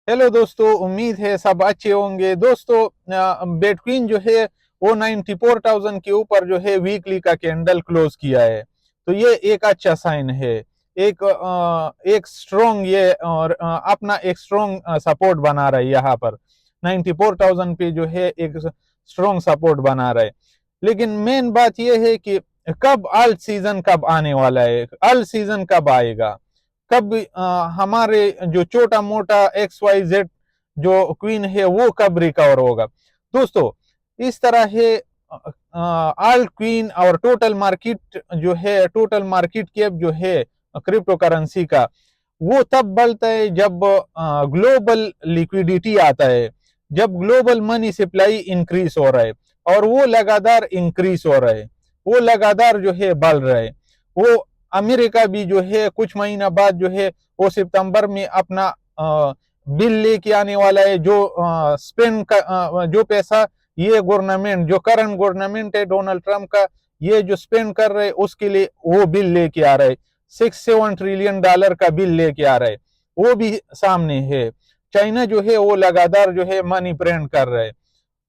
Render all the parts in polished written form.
Hello दोस्तों, उम्मीद है सब अच्छे होंगे। दोस्तों, बिटकॉइन जो है वो 94,000 के ऊपर जो है वीकली का कैंडल क्लोज किया है। तो ये एक अच्छा साइन है। एक स्ट्रॉन्ग ये और अपना एक स्ट्रॉन्ग सपोर्ट बना रहा है यहाँ पर। 94,000 पे जो है एक स्ट्रॉन्ग सपोर्ट बना रहा है। लेकिन मेन बात ये है कि कब अल्ट सीजन कब आने वाला है, अल्ट सीजन कब आएगा, कब हमारे जो छोटा मोटा XYZ जो क्वीन है वो कब रिकवर होगा। दोस्तों, इस तरह है। आल क्वीन और टोटल मार्केट जो है, टोटल मार्केट कैप जो है क्रिप्टो करेंसी का, वो तब बढ़ता है जब ग्लोबल लिक्विडिटी आता है, जब ग्लोबल मनी सप्लाई इंक्रीज हो रहा है। और वो लगातार इंक्रीज हो रहा है, वो लगातार जो है बढ़ रहा है। वो अमेरिका भी जो है कुछ महीना बाद जो है वो सितंबर में अपना बिल लेके आने वाला है, जो स्पेंड का जो पैसा ये गवर्नमेंट, जो करंट गवर्नमेंट है डोनाल्ड ट्रंप का, ये जो स्पेंड कर रहे उसके लिए वो बिल लेके आ रहे। $6-7 ट्रिलियन का बिल लेके आ रहा है, वो भी सामने है। चाइना जो है वो लगातार जो है मनी प्रिंट कर रहा है।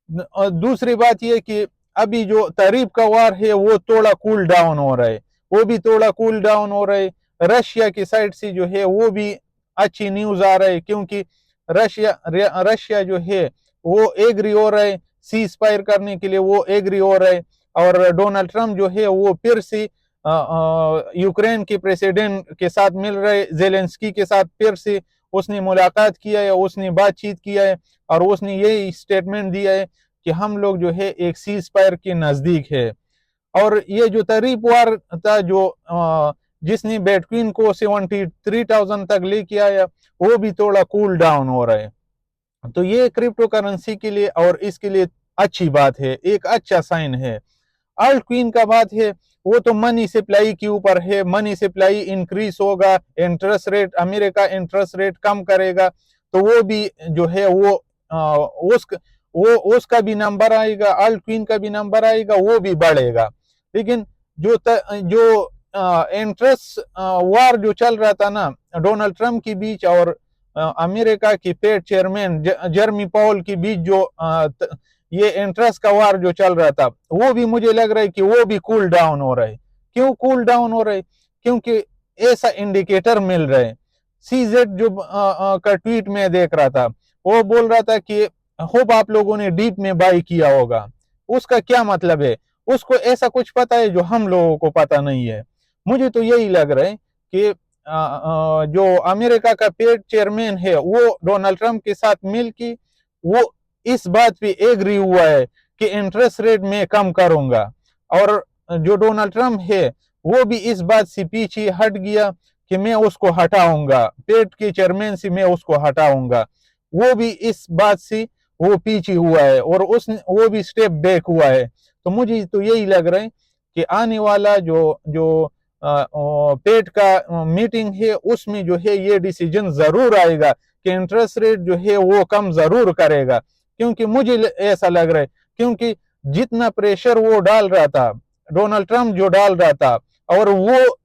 और दूसरी बात ये कि अभी जो तारीफ का वार है वो थोड़ा कूल डाउन हो रहा है, वो भी थोड़ा कूल डाउन हो रहा है। रशिया की साइड से जो है वो भी अच्छी न्यूज आ रहा है, क्योंकि रशिया जो है वो एग्री हो रहा है, सीज फायर करने के लिए वो एग्री हो रहा है। और डोनाल्ड ट्रंप जो है वो फिर से यूक्रेन के प्रेसिडेंट के साथ मिल रहे, जेलेंस्की के साथ फिर से उसने मुलाकात किया है, उसने बातचीत किया है। और उसने यही स्टेटमेंट दिया है कि हम लोग जो है एक सीज फायर के नजदीक है। और ये जो तारीफ वार था जो जिसने बिटकॉइन को 73,000 तक लेके आया, वो भी थोड़ा कूल डाउन हो रहा है। तो ये क्रिप्टो करेंसी के लिए और इसके लिए अच्छी बात है, एक अच्छा साइन है। अल्ट क्वीन का बात है, वो तो मनी सप्लाई के ऊपर है। मनी सप्लाई इंक्रीज होगा, interest rate, America interest rate कम करेगा, तो वो भी जो है वो उस वो उसका भी नंबर आएगा, अल्ट क्वीन का भी नंबर आएगा, वो भी बढ़ेगा। लेकिन जो इंटरेस्ट वार जो चल रहा था ना डोनाल्ड ट्रंप के बीच और अमेरिका की फेड चेयरमैन जर्मी पावल के बीच, जो ये इंटरेस्ट का वार जो चल रहा था, वो भी मुझे लग रहा है कि वो भी कूल डाउन हो रहा है। क्यों कूल डाउन हो रहा है? क्योंकि ऐसा इंडिकेटर मिल रहा है। CZ जो का ट्वीट में देख रहा था, वो बोल रहा था कि होप आप लोगों ने डीप में बाई किया होगा। उसका क्या मतलब है? उसको ऐसा कुछ पता है जो हम लोगों को पता नहीं है। मुझे तो यही लग रहा है कि जो अमेरिका का पेड चेयरमैन है वो डोनाल्ड ट्रंप के साथ मिलकर वो इस बात पे एग्री हुआ है कि इंटरेस्ट रेट में कम करूंगा। और जो डोनाल्ड ट्रंप है वो भी इस बात से पीछे हट गया कि मैं उसको हटाऊंगा, पेड के चेयरमैन से मैं उसको हटाऊंगा। वो भी इस बात से वो पीछे हुआ है और उस वो भी स्टेप बैक हुआ है। तो मुझे तो यही लग रहा है कि आने वाला जो जो पेड का मीटिंग है उसमें जो है ये डिसीजन जरूर आएगा कि इंटरेस्ट रेट जो है वो कम जरूर करेगा। क्योंकि मुझे ऐसा लग रहा है, क्योंकि जितना प्रेशर वो डाल रहा था, डोनाल्ड ट्रंप जो डाल रहा था, और वो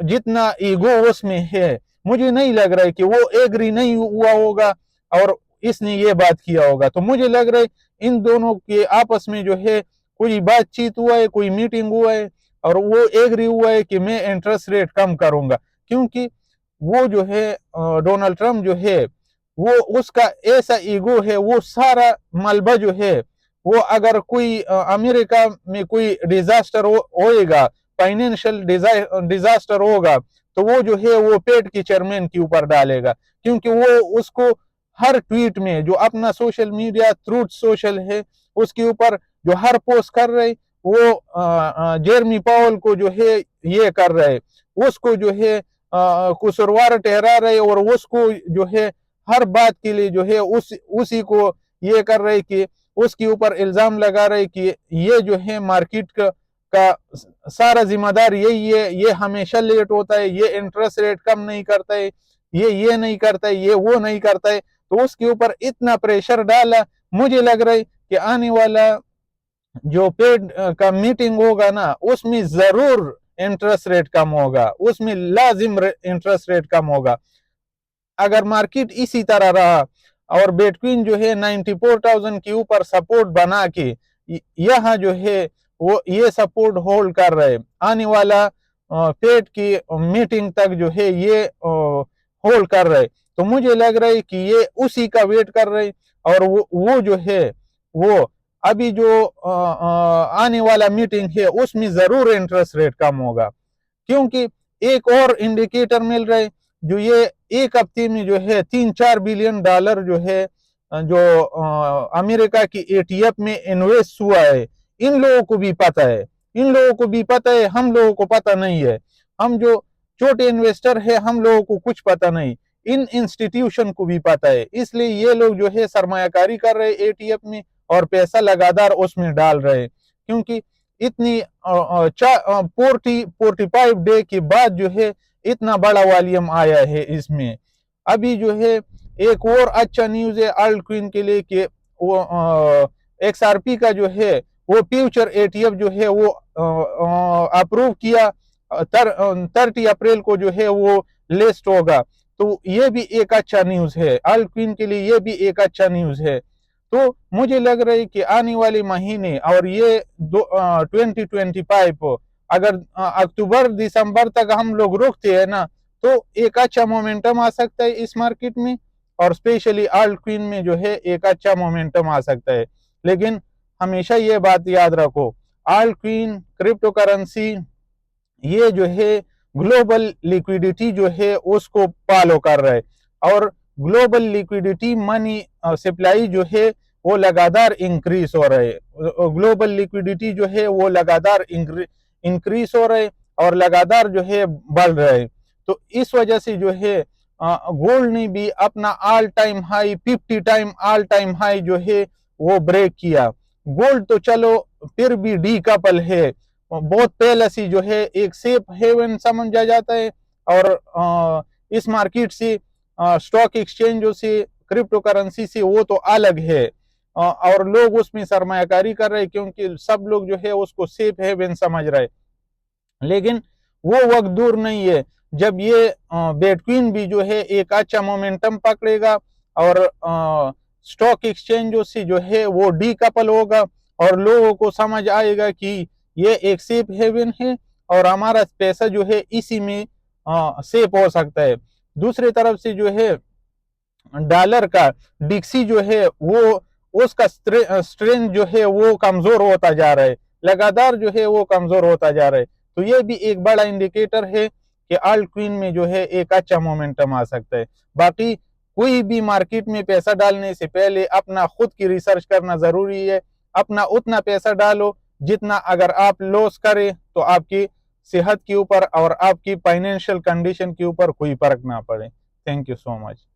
जितना ईगो उसमें है, मुझे नहीं लग रहा है कि वो एग्री नहीं हुआ होगा और इसने ये बात किया होगा। तो मुझे लग रहा है इन दोनों के आपस में जो है कोई बातचीत हुआ है, कोई मीटिंग हुआ है, और वो एग्री हुआ है कि मैं इंटरेस्ट रेट कम करूंगा। क्योंकि वो जो है डोनाल्ड ट्रंप जो है वो उसका ऐसा ईगो है, वो सारा मलबा जो है वो अगर कोई अमेरिका में कोई डिजास्टर होएगा, फाइनेंशियल डिजास्टर होगा, तो वो जो है वो पेट की चेयरमैन के ऊपर डालेगा। क्योंकि वो उसको हर ट्वीट में, जो अपना सोशल मीडिया ट्रूथ सोशल है उसके ऊपर जो हर पोस्ट कर रहे, वो जेरमी पावल को जो है ये कर रहे, उसको जो है कसूरवार ठहरा रहे, और उसको जो है हर बात के लिए जो है उसी को ये कर रहे कि उसके ऊपर इल्जाम लगा रहे कि ये जो है मार्केट का सारा जिम्मेदार यही है, ये हमेशा लेट होता है, ये इंटरेस्ट रेट कम नहीं करता है, ये नहीं करता है, ये वो नहीं करता है। तो उसके ऊपर इतना प्रेशर डाला। मुझे लग रहा है कि आने वाला जो पेड का मीटिंग होगा ना उसमें जरूर इंटरेस्ट रेट कम होगा, उसमें लाजिम इंटरेस्ट रेट कम होगा। अगर मार्केट इसी तरह रहा और बिटकॉइन जो है 94,000 के ऊपर सपोर्ट बना के यहाँ जो है वो ये सपोर्ट होल्ड कर रहे, आने वाला फेड की मीटिंग तक जो है ये होल्ड कर रहे, तो मुझे लग रहा है कि ये उसी का वेट कर रहे और वो जो है वो अभी जो आने वाला मीटिंग है उसमें जरूर इंटरेस्ट रेट कम होगा, क्योंकि एक और इंडिकेटर मिल रहे जो ये एक हफ्ते में जो है 3-4 बिलियन डॉलर जो है जो अमेरिका की एटीएफ में इन्वेस्ट हुआ है। इन लोगों को भी पता है, इन लोगों को भी पता है, हम लोगों को पता नहीं है। हम जो छोटे इन्वेस्टर है हम लोगों को कुछ पता नहीं, इन इंस्टीट्यूशन को भी पता है, इसलिए ये लोग जो है सरमायाकारी कर रहे एटीएफ में और पैसा लगातार उसमें डाल रहे, क्योंकि इतनी 45 डे के बाद जो है इतना बड़ा वॉल्यूम आया है इसमें। अभी जो है एक और अच्छा न्यूज है अल्ट क्वीन के लिए कि वो XRP का जो है वो फ्यूचर एटीएफ जो है वो अप्रूव किया, 30 अप्रैल को जो है वो लिस्ट होगा, तो ये भी एक अच्छा न्यूज है अल्ट क्वीन के लिए, ये भी एक अच्छा न्यूज है। तो मुझे लग रहा है कि आने वाले महीने और ये 2025 अगर अक्टूबर दिसंबर तक हम लोग रुकते हैं ना तो एक अच्छा मोमेंटम आ सकता है इस मार्केट में, और स्पेशली अल्ट क्वीन में जो है एक अच्छा मोमेंटम आ सकता है। लेकिन हमेशा ये बात याद रखो, अल्ट क्वीन क्रिप्टो करेंसी ये जो है ग्लोबल लिक्विडिटी जो है उसको फॉलो कर रहा है, और ग्लोबल लिक्विडिटी मनी सप्लाई जो है वो लगातार इंक्रीज हो रहा है, ग्लोबल लिक्विडिटी जो है वो लगातार इंक्रीज हो रहा है और लगातार जो है बढ़ रहा है। तो इस वजह से जो है गोल्ड ने भी अपना all time high 50 time all time high जो है वो ब्रेक किया। गोल्ड तो चलो फिर भी डी कपल है, बहुत पहले से जो है एक सेफ हेवन समझा जाता है, और इस मार्केट से स्टॉक एक्सचेंजों से क्रिप्टो करेंसी से वो तो अलग है, और लोग उसमें सरमायाकारी कर रहे हैं क्योंकि सब लोग जो है उसको सेफ हेवन समझ रहे, लेकिन वो वक्त दूर नहीं है जब ये बिटकॉइन भी जो है एक अच्छा मोमेंटम पकड़ेगा और स्टॉक एक्सचेंजों से जो है वो डीकपल होगा और लोगों को समझ आएगा कि ये एक सेफ हेवन है और हमारा पैसा जो है इसी में सेफ हो सकता है। दूसरी तरफ से जो है डॉलर का डिक्सी जो है वो उसका स्ट्रेंथ जो है वो कमजोर होता जा रहा है, लगातार जो है वो कमजोर होता जा रहा है, तो ये भी एक बड़ा इंडिकेटर है कि अल्ट क्वीन में जो है एक अच्छा मोमेंटम आ सकता है। बाकी कोई भी मार्केट में पैसा डालने से पहले अपना खुद की रिसर्च करना जरूरी है, अपना उतना पैसा डालो जितना अगर आप लॉस करें तो आपकी सेहत के ऊपर और आपकी फाइनेंशियल कंडीशन के ऊपर कोई फर्क ना पड़े। Thank you so much.